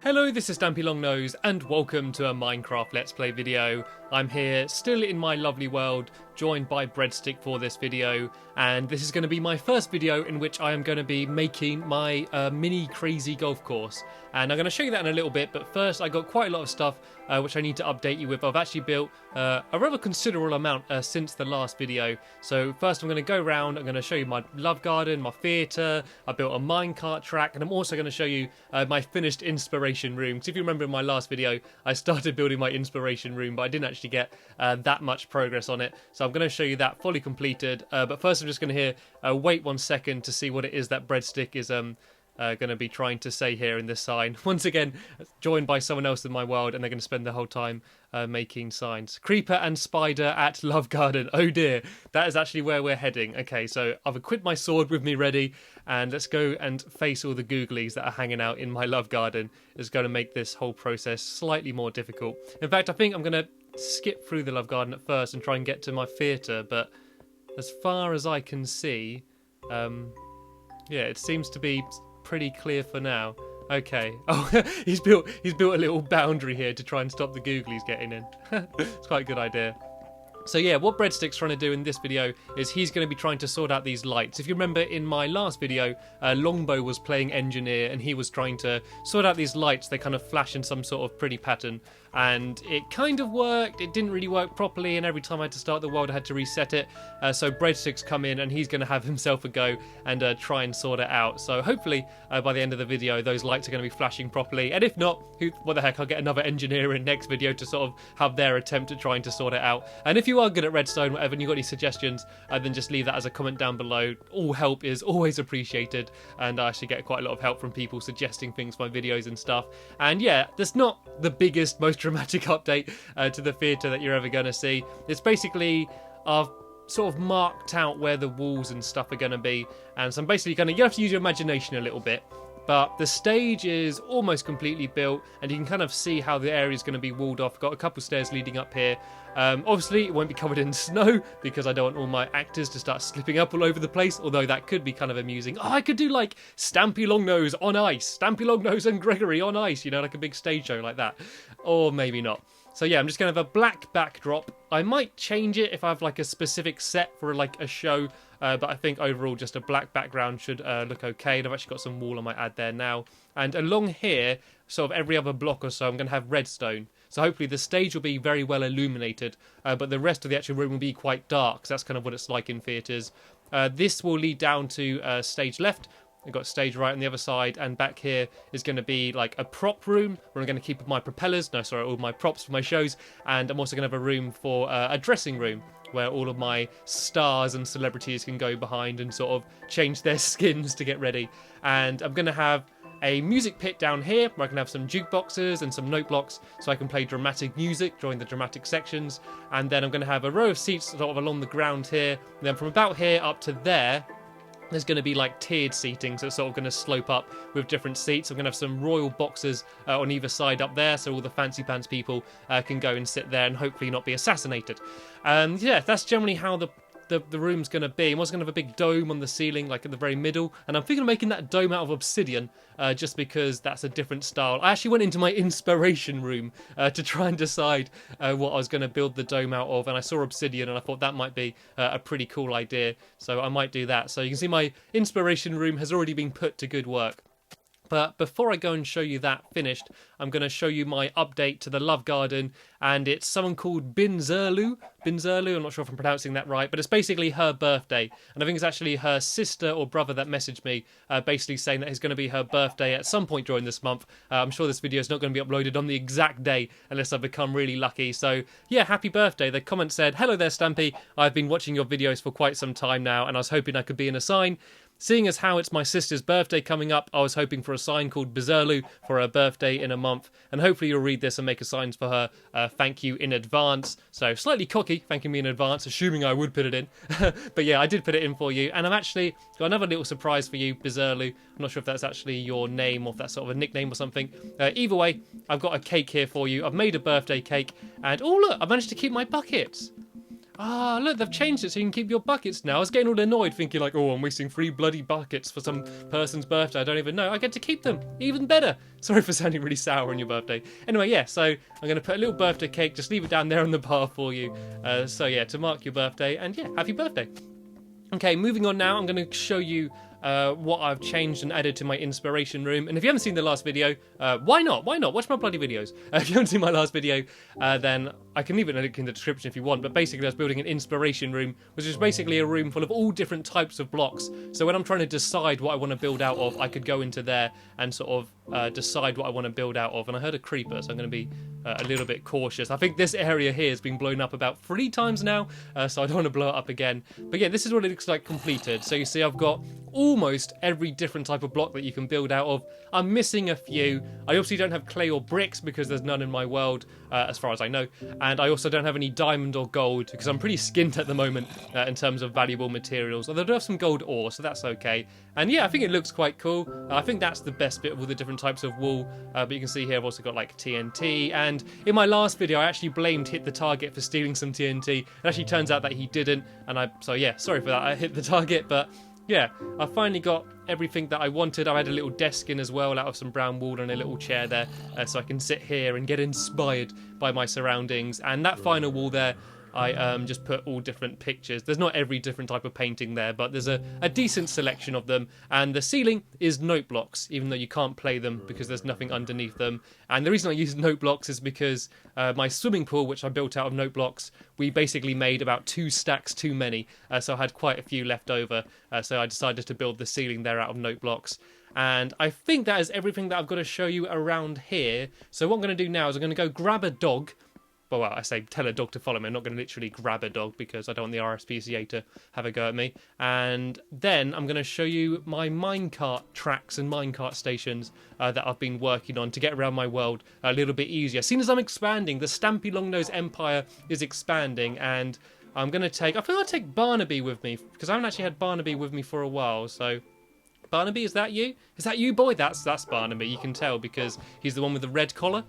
Hello, this is Stampylonghead and welcome to a Minecraft Let's Play video. I'm here, still in my lovely world, joined by Breadstick for this video, and this is going to be my first video in which I am going to be making my mini crazy golf course. And I'm going to show you that in a little bit, but first I got quite a lot of stuff which I need to update you with. I've actually built a rather considerable amount since the last video. So first I'm going to go around, I'm going to show you my love garden, my theatre, I built a minecart track, and I'm also going to show you my finished inspiration room. Because if you remember in my last video, I started building my inspiration room, but I didn't actually get that much progress on it. So I'm going to show you that fully completed. But first I'm just going to wait 1 second to see what it is that Breadstick is going to be trying to say here in this sign. Once again, joined by someone else in my world, and they're going to spend the whole time making signs. Creeper and spider at Love Garden. Oh dear, that is actually where we're heading. Okay, so I've equipped my sword with me ready, and let's go and face all the googlies that are hanging out in my love garden. It's going to make this whole process slightly more difficult. In fact, I think I'm going to skip through the love garden at first and try and get to my theatre, but as far as I can see, yeah, it seems to be pretty clear for now. Okay. Oh, he's built a little boundary here to try and stop the googlies getting in. It's quite a good idea. So yeah, what Breadstick's trying to do in this video is he's going to be trying to sort out these lights. If you remember in my last video, Longbow was playing engineer and he was trying to sort out these lights. They kind of flash in some sort of pretty pattern. And it kind of worked, it didn't really work properly, and every time I had to start the world I had to reset it. So Breadstick's come in and he's going to have himself a go and try and sort it out. So hopefully by the end of the video those lights are going to be flashing properly, and if not, what the heck, I'll get another engineer in next video to sort of have their attempt at trying to sort it out. And if you are good at redstone, whatever, and you've got any suggestions, then just leave that as a comment down below. All help is always appreciated, and I actually get quite a lot of help from people suggesting things for my videos and stuff. And yeah, there's not the biggest, most dramatic update to the theatre that you're ever going to see. It's basically I've sort of marked out where the walls and stuff are going to be, and so I'm basically going to, you have to use your imagination a little bit. But the stage is almost completely built, and you can kind of see how the area is going to be walled off. Got a couple stairs leading up here. Obviously, it won't be covered in snow because I don't want all my actors to start slipping up all over the place, although that could be kind of amusing. Oh, I could do like Stampylonghead on ice, Stampylonghead and Gregory on ice, you know, like a big stage show like that. Or maybe not. So yeah, I'm just going to have a black backdrop. I might change it if I have like a specific set for like a show, but I think overall just a black background should look okay. And I've actually got some wall I might add there now. And along here, sort of every other block or so, I'm going to have redstone. So hopefully the stage will be very well illuminated, but the rest of the actual room will be quite dark, because that's kind of what it's like in theatres. This will lead down to stage left. We've got stage right on the other side, and back here is going to be like a prop room where I'm going to keep my propellers, all my props for my shows, and I'm also going to have a room for a dressing room where all of my stars and celebrities can go behind and sort of change their skins to get ready. And I'm going to have a music pit down here where I can have some jukeboxes and some note blocks so I can play dramatic music during the dramatic sections. And then I'm going to have a row of seats sort of along the ground here, and then from about here up to there there's going to be like tiered seating, so it's sort of going to slope up with different seats. I'm going to have some royal boxes on either side up there, so all the fancy pants people can go and sit there and hopefully not be assassinated. Yeah, that's generally how the room's going to be. I'm also going to have a big dome on the ceiling, like at the very middle, and I'm thinking of making that dome out of obsidian, just because that's a different style. I actually went into my inspiration room to try and decide what I was going to build the dome out of, and I saw obsidian, and I thought that might be a pretty cool idea, so I might do that. So you can see my inspiration room has already been put to good work. But before I go and show you that finished, I'm going to show you my update to the love garden, and it's someone called Binzerlu. Binzerlu, I'm not sure if I'm pronouncing that right, but it's basically her birthday, and I think it's actually her sister or brother that messaged me, basically saying that it's going to be her birthday at some point during this month. I'm sure this video is not going to be uploaded on the exact day unless I become really lucky. So yeah, happy birthday. The comment said, "Hello there, Stampy. I've been watching your videos for quite some time now, and I was hoping I could be in a sign. Seeing as how it's my sister's birthday coming up, I was hoping for a sign called Bizerlu for her birthday in a month, and hopefully you'll read this and make a sign for her. Thank you in advance." So slightly cocky, thanking me in advance, assuming I would put it in. But yeah, I did put it in for you, and I've actually got another little surprise for you, Bizerlu. I'm not sure if that's actually your name or if that's sort of a nickname or something. Either way, I've got a cake here for you. I've made a birthday cake, and oh look, I managed to keep my buckets. Ah, look, they've changed it so you can keep your buckets now. I was getting all annoyed thinking like, oh, I'm wasting 3 bloody buckets for some person's birthday I don't even know. I get to keep them. Even better. Sorry for sounding really sour on your birthday. Anyway, yeah, so I'm going to put a little birthday cake, just leave it down there on the bar for you. So yeah, to mark your birthday, and yeah, happy birthday. Okay, moving on now, I'm going to show you what I've changed and added to my inspiration room. And if you haven't seen the last video, why not? Why not? Watch my bloody videos. If you haven't seen my last video, then I can leave it in a link in the description if you want. But basically, I was building an inspiration room, which is basically a room full of all different types of blocks. So when I'm trying to decide what I want to build out of, I could go into there and sort of decide what I want to build out of. And I heard a creeper, so I'm going to be a little bit cautious. I think this area here has been blown up about 3 times now, so I don't want to blow it up again. But yeah, this is what it looks like completed. So you see I've got almost every different type of block that you can build out of. I'm missing a few. I obviously don't have clay or bricks because there's none in my world, as far as I know. And I also don't have any diamond or gold because I'm pretty skint at the moment in terms of valuable materials. Although I do have some gold ore, so that's okay. And yeah, I think it looks quite cool. I think that's the best bit of all the different types of wool. But you can see here I've also got like TNT. And in my last video, I actually blamed Hit the Target for stealing some TNT. It actually turns out that he didn't. And so yeah, sorry for that. I hit the target, but yeah, I finally got everything that I wanted. I had a little desk in as well out of some brown wool and a little chair there, so I can sit here and get inspired by my surroundings. And that final wall there, I just put all different pictures. There's not every different type of painting there, but there's a decent selection of them. And the ceiling is note blocks, even though you can't play them because there's nothing underneath them. And the reason I use note blocks is because my swimming pool, which I built out of note blocks, we basically made about 2 stacks too many. So I had quite a few left over. So I decided to build the ceiling there out of note blocks. And I think that is everything that I've got to show you around here. So what I'm going to do now is I'm going to go grab a dog. Well, I say tell a dog to follow me. I'm not going to literally grab a dog because I don't want the RSPCA to have a go at me. And then I'm going to show you my minecart tracks and minecart stations that I've been working on to get around my world a little bit easier. Seeing as I'm expanding, the Stampylonghead empire is expanding, and I'm going to take... I think I'll take Barnaby with me because I haven't actually had Barnaby with me for a while, so... Barnaby, is that you? Is that you, boy? That's Barnaby. You can tell because he's the one with the red collar.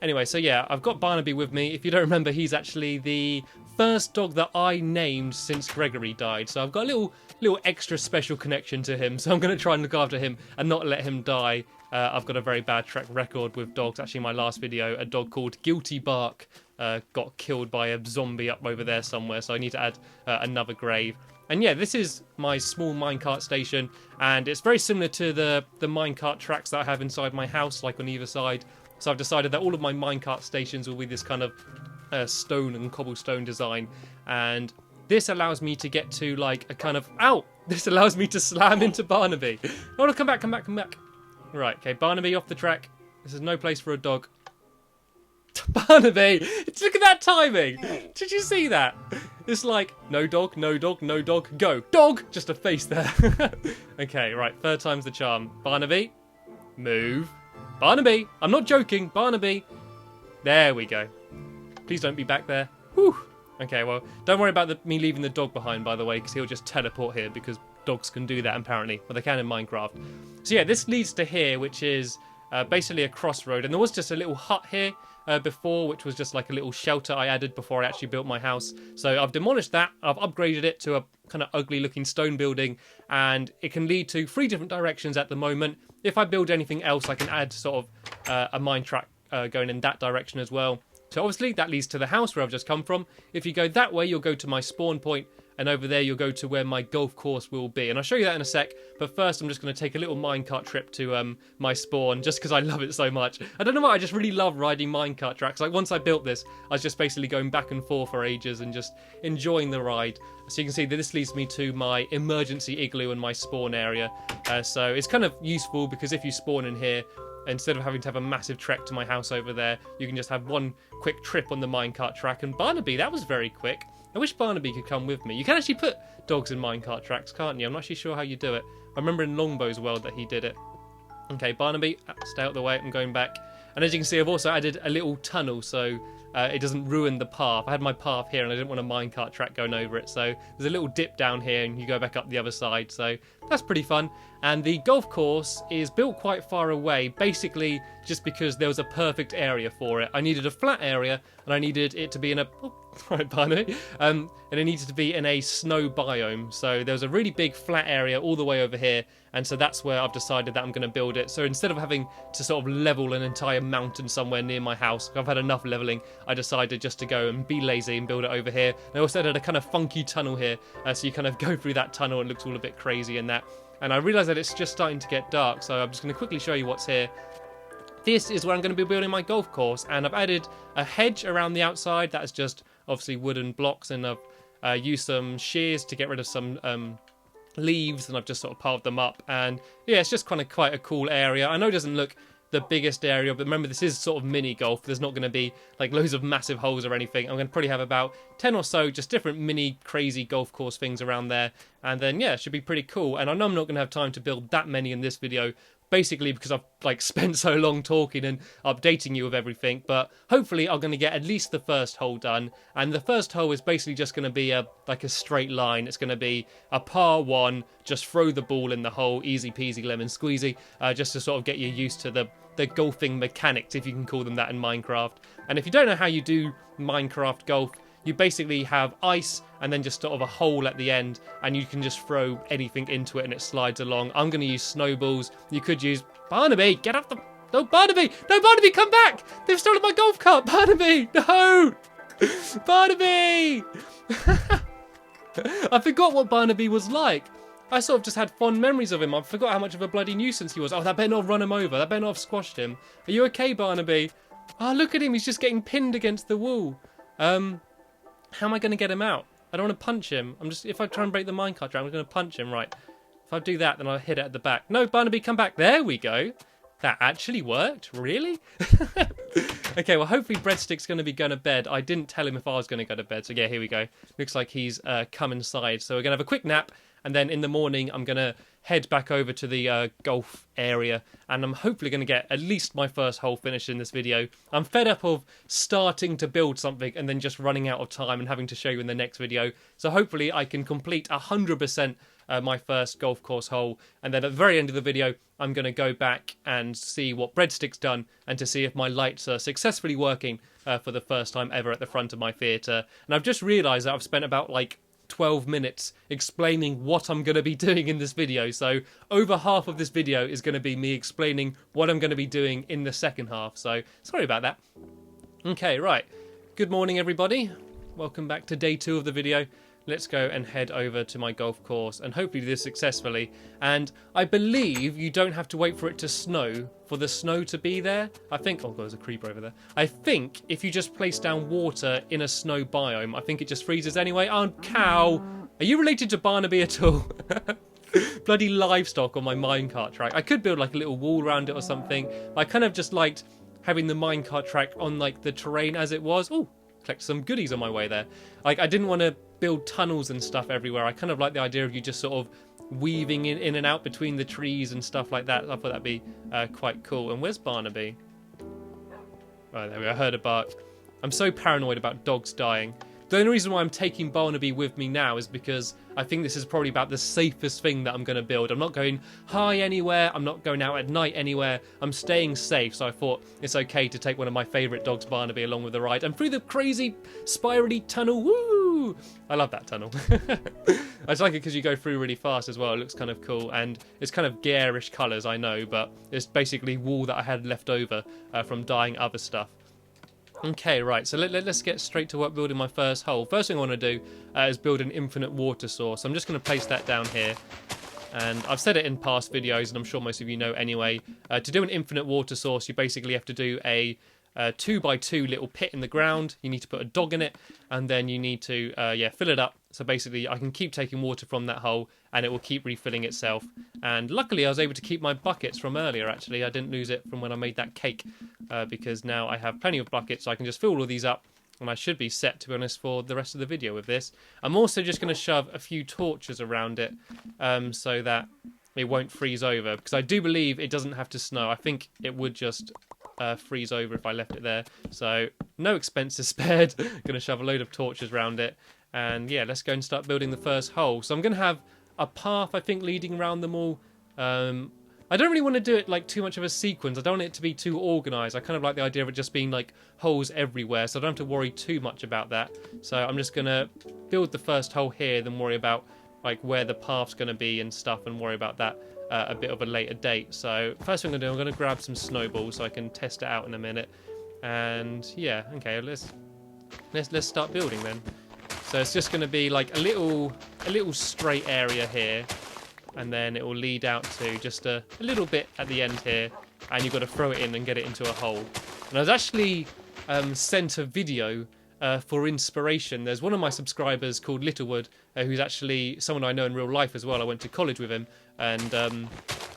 Anyway, so yeah, I've got Barnaby with me. If you don't remember, he's actually the first dog that I named since Gregory died. So I've got a little extra special connection to him. So I'm going to try and look after him and not let him die. I've got a very bad track record with dogs. Actually, in my last video, a dog called Guilty Bark got killed by a zombie up over there somewhere. So I need to add another grave. And yeah, this is my small minecart station. And it's very similar to the minecart tracks that I have inside my house, like on either side. So I've decided that all of my minecart stations will be this kind of stone and cobblestone design. And this allows me to get to like a kind of... Ow! This allows me to slam into Barnaby. Oh, no, come back. Right, okay, Barnaby off the track. This is no place for a dog. Barnaby! Look at that timing! Did you see that? It's like, no dog, go. Dog! Just a face there. Okay, right, 3rd time's the charm. Barnaby, move. Barnaby! I'm not joking, Barnaby! There we go. Please don't be back there. Whew. Okay, well, don't worry about me leaving the dog behind, by the way, because he'll just teleport here, because dogs can do that, apparently. Well, they can in Minecraft. So yeah, this leads to here, which is basically a crossroad. And there was just a little hut here before, which was just like a little shelter I added before I actually built my house. So I've demolished that. I've upgraded it to a kind of ugly-looking stone building, and it can lead to 3 different directions at the moment. If I build anything else, I can add sort of a mine track going in that direction as well. So obviously that leads to the house where I've just come from. If you go that way, you'll go to my spawn point, and over there you'll go to where my golf course will be. And I'll show you that in a sec, but first I'm just going to take a little minecart trip to my spawn, just because I love it so much. I don't know why, I just really love riding minecart tracks. Like, once I built this, I was just basically going back and forth for ages and just enjoying the ride. So you can see that this leads me to my emergency igloo and my spawn area. So it's kind of useful because if you spawn in here, instead of having to have a massive trek to my house over there, you can just have one quick trip on the minecart track. And Barnaby, that was very quick. I wish Barnaby could come with me. You can actually put dogs in minecart tracks, can't you? I'm not actually sure how you do it. I remember in Longbow's world that he did it. Okay, Barnaby, stay out of the way. I'm going back. And as you can see, I've also added a little tunnel so it doesn't ruin the path. I had my path here and I didn't want a minecart track going over it. So there's a little dip down here and you go back up the other side. So that's pretty fun. And the golf course is built quite far away, basically just because there was a perfect area for it. I needed a flat area, and I needed it to be in a... Oh, right, Barney. And it needed to be in a snow biome. So there was a really big flat area all the way over here, and so that's where I've decided that I'm going to build it. So instead of having to sort of level an entire mountain somewhere near my house, I've had enough leveling, I decided just to go and be lazy and build it over here. And I also had a kind of funky tunnel here, so you kind of go through that tunnel and it looks all a bit crazy and that. And I realise that it's just starting to get dark, so I'm just going to quickly show you what's here. This is where I'm going to be building my golf course, and I've added a hedge around the outside. That's just obviously wooden blocks, and I've used some shears to get rid of some leaves, and I've just sort of piled them up. And yeah, it's just kind of quite a cool area. I know it doesn't look the biggest area, but remember, this is sort of mini golf. There's not going to be like loads of massive holes or anything. I'm going to probably have about 10 or so just different mini crazy golf course things around there, and then yeah, it should be pretty cool. And I know I'm not going to have time to build that many in this video, basically because I've like spent so long talking and updating you with everything, but hopefully I'm going to get at least the first hole done. And the first hole is basically just going to be like a straight line. It's going to be a par 1, just throw the ball in the hole, easy peasy lemon squeezy, just to sort of get you used to the golfing mechanics, if you can call them that, in Minecraft. And if you don't know how you do Minecraft golf, you basically have ice and then just sort of a hole at the end, and you can just throw anything into it and it slides along. I'm going to use snowballs. You could use... Barnaby, get off the... No, Barnaby! No, Barnaby, come back! They've stolen my golf cart! Barnaby! No! Barnaby! I forgot what Barnaby was like. I sort of just had fond memories of him. I forgot how much of a bloody nuisance he was. Oh, that better not have run him over. That better not have squashed him. Are you okay, Barnaby? Oh, look at him. He's just getting pinned against the wall. How am I going to get him out? I don't want to punch him. If I try and break the minecart down, I'm going to punch him, right? If I do that, then I'll hit it at the back. No, Barnaby, come back. There we go. That actually worked? Really? Okay, well, hopefully Breadstick's going to be going to bed. I didn't tell him if I was going to go to bed, so yeah, here we go. Looks like he's come inside. So we're going to have a quick nap, and then in the morning I'm going to head back over to the golf area, and I'm hopefully going to get at least my first hole finished in this video. I'm fed up of starting to build something and then just running out of time and having to show you in the next video. So hopefully I can complete 100% my first golf course hole, and then at the very end of the video I'm going to go back and see what Breadstick's done, and to see if my lights are successfully working for the first time ever at the front of my theatre. And I've just realised that I've spent about like 12 minutes explaining what I'm going to be doing in this video, so over half of this video is going to be me explaining what I'm going to be doing in the second half, so sorry about that. Okay, right, good morning everybody, welcome back to day 2 of the video. Let's go and head over to my golf course and hopefully do this successfully. And I believe you don't have to wait for it to snow for the snow to be there. I think... Oh, God, there's a creeper over there. I think if you just place down water in a snow biome, I think it just freezes anyway. Oh, cow! Are you related to Barnaby at all? Bloody livestock on my minecart track. I could build like a little wall around it or something. I kind of just liked having the minecart track on like the terrain as it was. Oh, collect some goodies on my way there. Like, I didn't want to build tunnels and stuff everywhere. I kind of like the idea of you just sort of weaving in and out between the trees and stuff like that. I thought that'd be quite cool. And where's Barnaby? Oh, there we go. I heard a bark. I'm so paranoid about dogs dying. The only reason why I'm taking Barnaby with me now is because I think this is probably about the safest thing that I'm going to build. I'm not going high anywhere. I'm not going out at night anywhere. I'm staying safe. So I thought it's okay to take one of my favourite dogs, Barnaby, along with the ride. And through the crazy spirally tunnel. Woo! I love that tunnel. I just like it because you go through really fast as well. It looks kind of cool. And it's kind of garish colours, I know. But it's basically wool that I had left over from dyeing other stuff. Okay, right, so let's get straight to work building my first hole. First thing I want to do is build an infinite water source. I'm just going to place that down here. And I've said it in past videos, and I'm sure most of you know anyway. To do an infinite water source, you basically have to do a 2x2 little pit in the ground. You need to put a dog in it, and then you need to fill it up. So basically I can keep taking water from that hole and it will keep refilling itself. And luckily I was able to keep my buckets from earlier. Actually, I didn't lose it from when I made that cake, because now I have plenty of buckets, so I can just fill all of these up, and I should be set, to be honest, for the rest of the video with this. I'm also just going to shove a few torches around it so that it won't freeze over, because I do believe it doesn't have to snow. I think it would just freeze over if I left it there. So no expenses spared. Going to shove a load of torches around it. And yeah, let's go and start building the first hole. So I'm going to have a path, I think, leading around them all. I don't really want to do it like too much of a sequence. I don't want it to be too organised. I kind of like the idea of it just being like holes everywhere, so I don't have to worry too much about that. So I'm just going to build the first hole here, then worry about like where the path's going to be and stuff, and worry about that a bit of a later date. So first thing I'm going to do, I'm going to grab some snowballs so I can test it out in a minute. And yeah, okay, let's start building then. So it's just going to be like a little straight area here, and then it will lead out to just a little bit at the end here, and you've got to throw it in and get it into a hole. And I was actually sent a video for inspiration. There's one of my subscribers called Littlewood, who's actually someone I know in real life as well. I went to college with him, and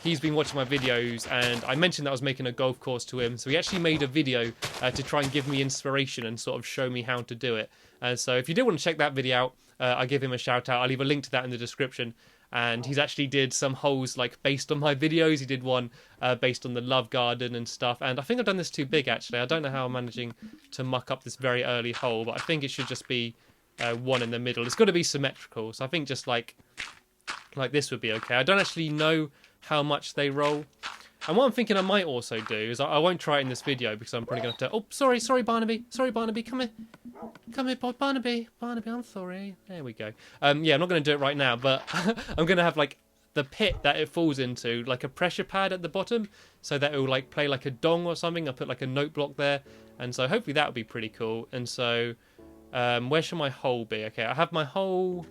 he's been watching my videos, and I mentioned that I was making a golf course to him, so he actually made a video to try and give me inspiration and sort of show me how to do it. So if you do want to check that video out, I'll give him a shout out. I'll leave a link to that in the description. And he's actually did some holes like based on my videos. He did one based on the love garden and stuff. And I think I've done this too big, actually. I don't know how I'm managing to muck up this very early hole, but I think it should just be one in the middle. It's got to be symmetrical, so I think just like this would be okay. I don't actually know how much they roll. And what I'm thinking I might also do is I won't try it in this video because I'm probably going to have to... Oh, sorry, Barnaby. Sorry, Barnaby. Come here. Come here, boy. Barnaby, I'm sorry. There we go. Yeah, I'm not going to do it right now, but I'm going to have, like, the pit that it falls into, like a pressure pad at the bottom, so that it will, like, play like a dong or something. I'll put, like, a note block there, and so hopefully that would be pretty cool. And so, where should my hole be? Okay, I have my hole...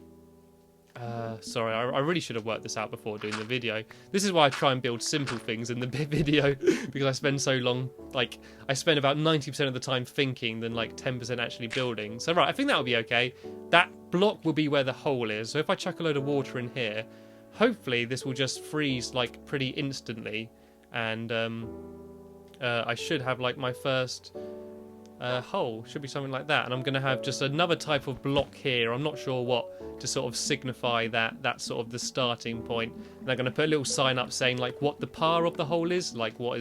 sorry, I really should have worked this out before doing the video. This is why I try and build simple things in the video, because I spend so long, like, I spend about 90% of the time thinking than like 10% actually building. So right, I think that'll be okay. That block will be where the hole is. So if I chuck a load of water in here, hopefully this will just freeze like pretty instantly. And I should have like my first... hole, should be something like that, and I'm going to have just another type of block here, I'm not sure what, to sort of signify that's sort of the starting point. And I'm going to put a little sign up saying like what the par of the hole is, like what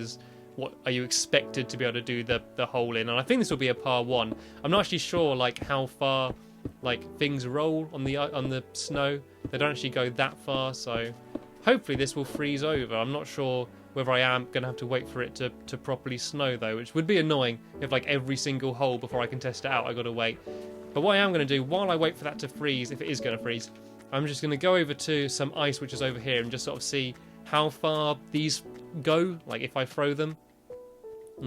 are you expected to be able to do the hole in. And I think this will be a par 1. I'm not actually sure like how far like things roll on the snow. They don't actually go that far, so hopefully this will freeze over. I'm not sure whether I am going to have to wait for it to properly snow, though, which would be annoying if, like, every single hole before I can test it out, I got to wait. But what I am going to do, while I wait for that to freeze, if it is going to freeze, I'm just going to go over to some ice, which is over here, and just sort of see how far these go, like, if I throw them.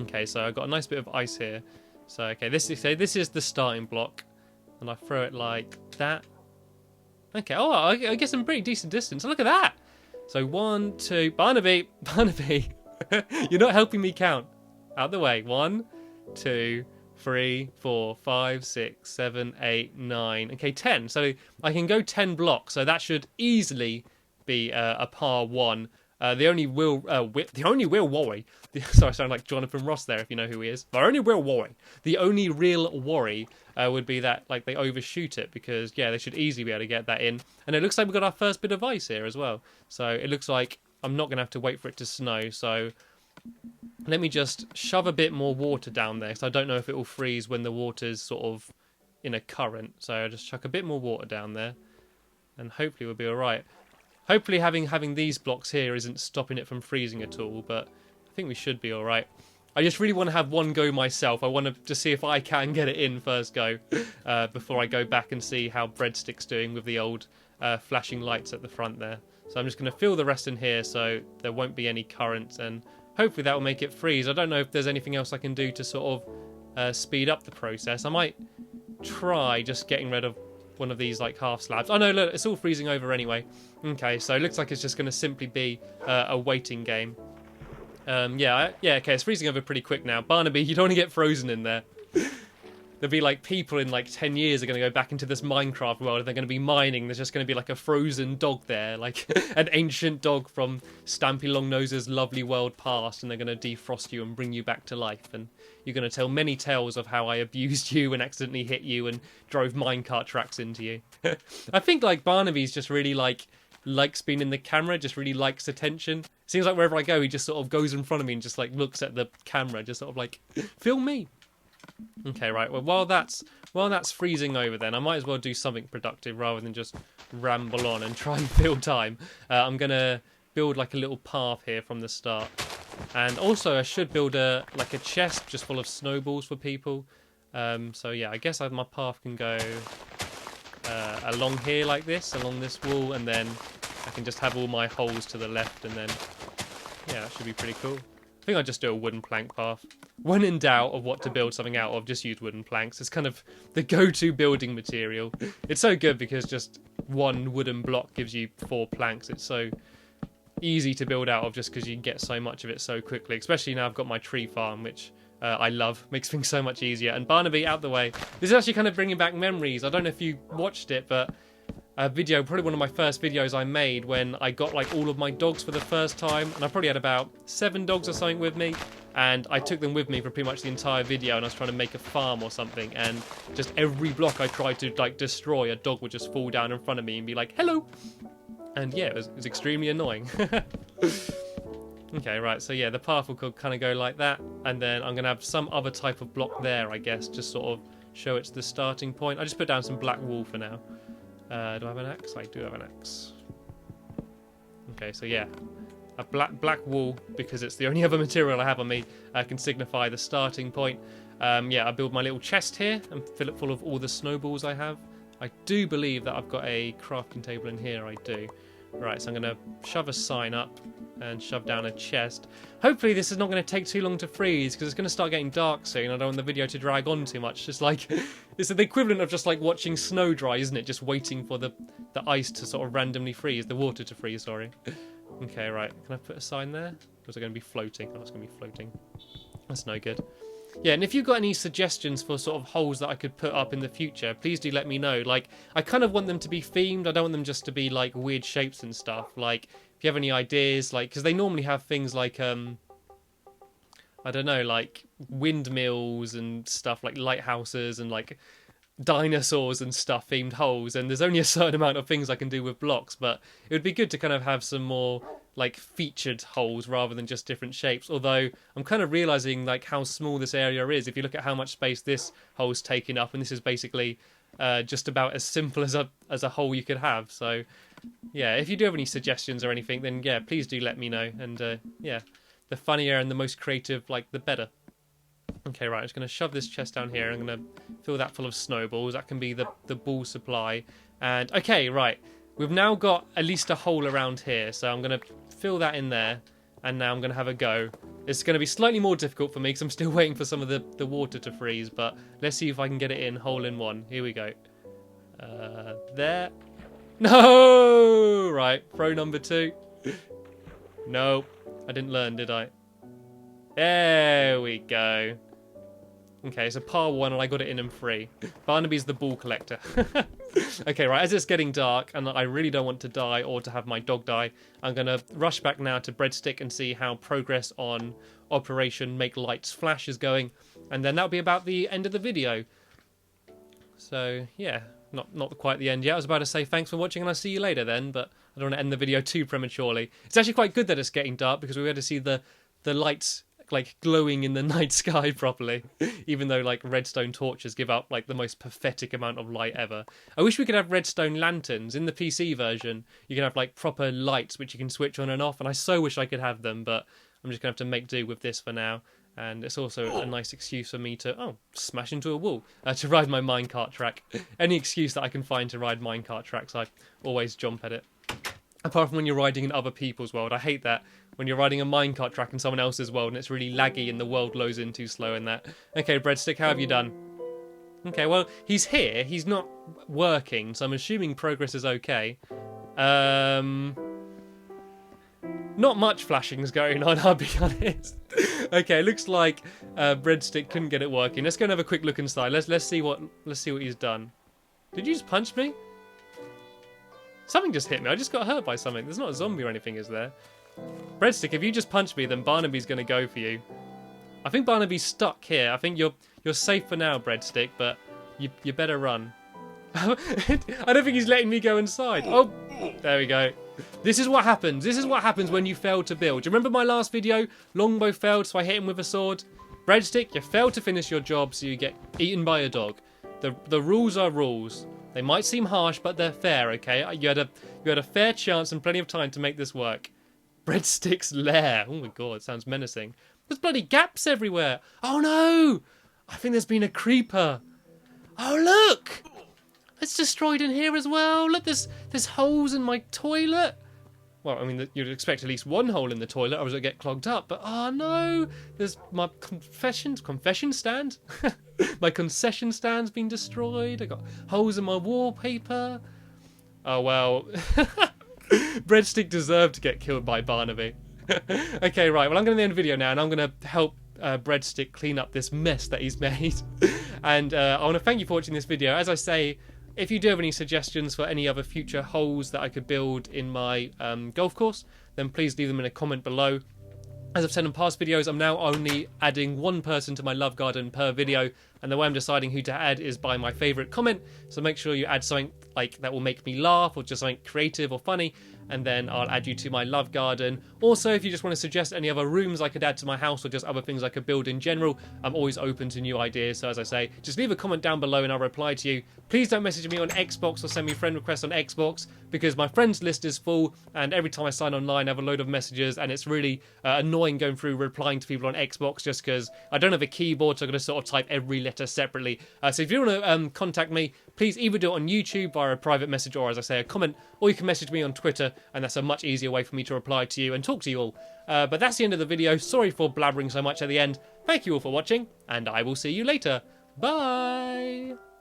Okay, so I've got a nice bit of ice here. So, okay, this is the starting block, and I throw it like that. Okay, oh, I get some pretty decent distance. Look at that! So 1, 2, Barnaby, you're not helping me count. Out the way. 1, 2, 3, 4, 5, 6, 7, 8, 9. Okay, 10. So I can go 10 blocks. So that should easily be a par 1. The only real worry. Sorry, I sound like Jonathan Ross there, if you know who he is. The only real worry would be that like they overshoot it, because yeah, they should easily be able to get that in. And it looks like we've got our first bit of ice here as well. So it looks like I'm not going to have to wait for it to snow. So let me just shove a bit more water down there, because I don't know if it will freeze when the water's sort of in a current. So I'll just chuck a bit more water down there, and hopefully we'll be all right. Hopefully having these blocks here isn't stopping it from freezing at all, but I think we should be all right. I just really want to have one go myself. I want to see if I can get it in first go before I go back and see how Breadstick's doing with the old flashing lights at the front there. So I'm just going to fill the rest in here so there won't be any currents, and hopefully that will make it freeze. I don't know if there's anything else I can do to sort of speed up the process. I might try just getting rid of one of these like half slabs. Oh no, look, it's all freezing over anyway. Okay, so it looks like it's just going to simply be a waiting game. Yeah, okay, it's freezing over pretty quick now. Barnaby, you don't want to get frozen in there. There'll be like people in like 10 years are going to go back into this Minecraft world, and they're going to be mining. There's just going to be like a frozen dog there, like an ancient dog from Stampylongnose's lovely world past, and they're going to defrost you and bring you back to life. And you're going to tell many tales of how I abused you and accidentally hit you and drove minecart tracks into you. I think like Barnaby's just really likes being in the camera, just really likes attention. Seems like wherever I go, he just sort of goes in front of me and just like looks at the camera, just sort of like, film me. Okay, right. Well, while that's freezing over, then I might as well do something productive rather than just ramble on and try and fill time. I'm gonna build like a little path here from the start. And also I should build a chest just full of snowballs for people. So yeah, I guess my path can go along here like this, along this wall, and then I can just have all my holes to the left, and then yeah, that should be pretty cool. I think I'll just do a wooden plank path. When in doubt of what to build something out of, just use wooden planks. It's kind of the go-to building material. It's so good because just one wooden block gives you 4 planks. It's so easy to build out of just because you can get so much of it so quickly. Especially now I've got my tree farm, which I love. Makes things so much easier. And Barnaby out the way. This is actually kind of bringing back memories. I don't know if you watched it, but a video, probably one of my first videos I made when I got like all of my dogs for the first time, and I probably had about 7 dogs or something with me, and I took them with me for pretty much the entire video, and I was trying to make a farm or something, and just every block I tried to like destroy, a dog would just fall down in front of me and be like, hello! And yeah, it was extremely annoying. Okay, right, so yeah, the path will kind of go like that, and then I'm going to have some other type of block there, I guess, just sort of show it's the starting point. I just put down some black wool for now. Do I have an axe? I do have an axe. Okay, so yeah, a black wool, because it's the only other material I have on me, can signify the starting point. Yeah, I build my little chest here and fill it full of all the snowballs I have. I do believe that I've got a crafting table in here. I do. Right, so I'm going to shove a sign up and shove down a chest. Hopefully this is not going to take too long to freeze, because it's going to start getting dark soon. I don't want the video to drag on too much. Just like, it's the equivalent of just like watching snow dry, isn't it? Just waiting for the ice to sort of randomly freeze, the water to freeze, sorry. Okay, right. Can I put a sign there? Or is it going to be floating? Oh, it's going to be floating. That's no good. Yeah, and if you've got any suggestions for sort of holes that I could put up in the future, please do let me know. Like, I kind of want them to be themed. I don't want them just to be, like, weird shapes and stuff. Like, if you have any ideas, like, because they normally have things like, I don't know, like, windmills and stuff, like lighthouses and, like, dinosaurs and stuff, themed holes. And there's only a certain amount of things I can do with blocks, but it would be good to kind of have some more like featured holes rather than just different shapes. Although I'm kind of realizing like how small this area is. If you look at how much space this hole's taking up, and this is basically just about as simple as a hole you could have. So yeah, if you do have any suggestions or anything, then yeah, please do let me know. And yeah, the funnier and the most creative, like, the better. Okay, right, I'm just going to shove this chest down here. I'm going to fill that full of snowballs. That can be the ball supply. And okay, right, we've now got at least a hole around here, so I'm going to fill that in there, and now I'm going to have a go. It's going to be slightly more difficult for me because I'm still waiting for some of the water to freeze, but let's see if I can get it in hole in one. Here we go. There. No! Right, throw number 2. No, I didn't learn, did I? There we go. Okay, so par 1, and I got it in 3. Barnaby's the ball collector. Okay, right, as it's getting dark, and I really don't want to die or to have my dog die, I'm going to rush back now to Breadstick and see how progress on Operation Make Lights Flash is going, and then that'll be about the end of the video. So, yeah, not quite the end yet. I was about to say thanks for watching, and I'll see you later then, but I don't want to end the video too prematurely. It's actually quite good that it's getting dark, because we had to see the lights like glowing in the night sky properly, even though like redstone torches give out like the most pathetic amount of light ever. I wish we could have redstone lanterns. In the PC version you can have like proper lights which you can switch on and off, and I so wish I could have them, but I'm just gonna have to make do with this for now. And it's also a nice excuse for me to smash into a wall to ride my minecart track. Any excuse that I can find to ride minecart tracks, I always jump at it. Apart from when you're riding in other people's world. I hate that. When you're riding a minecart track in someone else's world and it's really laggy and the world loads in too slow and that. Okay, Breadstick, how have you done? Okay, well, he's here. He's not working, so I'm assuming progress is okay. Not much flashing is going on, I'll be honest. Okay, looks like Breadstick couldn't get it working. Let's go and have a quick look inside. Let's see what he's done. Did you just punch me? Something just hit me. I just got hurt by something. There's not a zombie or anything, is there? Breadstick, if you just punch me, then Barnaby's going to go for you. I think Barnaby's stuck here. I think you're safe for now, Breadstick, but you better run. I don't think he's letting me go inside. Oh, there we go. This is what happens. This is what happens when you fail to build. Do you remember my last video? Longbow failed, so I hit him with a sword. Breadstick, you failed to finish your job, so you get eaten by a dog. The rules are rules. They might seem harsh, but they're fair, okay? You had a fair chance and plenty of time to make this work. Breadstick's lair. Oh my god, sounds menacing. There's bloody gaps everywhere. Oh no! I think there's been a creeper. Oh look! It's destroyed in here as well. Look, there's holes in my toilet. Well, I mean, you'd expect at least one hole in the toilet, or it'll get clogged up. But oh no, there's my confession stand. My concession stand's been destroyed. I got holes in my wallpaper. Oh well, Breadstick deserved to get killed by Barnaby. Okay, right. Well, I'm going to end the video now, and I'm going to help Breadstick clean up this mess that he's made. And I want to thank you for watching this video. As I say, if you do have any suggestions for any other future holes that I could build in my golf course, then please leave them in a comment below. As I've said in past videos, I'm now only adding one person to my love garden per video, and the way I'm deciding who to add is by my favourite comment. So make sure you add something like that will make me laugh, or just something creative or funny, and then I'll add you to my love garden. Also, if you just want to suggest any other rooms I could add to my house, or just other things I could build in general, I'm always open to new ideas. So as I say, just leave a comment down below and I'll reply to you. Please don't message me on Xbox or send me friend requests on Xbox, because my friends list is full, and every time I sign online I have a load of messages, and it's really annoying going through replying to people on Xbox, just because I don't have a keyboard, so I'm going to sort of type every letter separately. So if you want to contact me, please either do it on YouTube via a private message, or as I say, a comment, or you can message me on Twitter, and that's a much easier way for me to reply to you and talk to you all. But that's the end of the video. Sorry for blabbering so much at the end. Thank you all for watching, and I will see you later. Bye!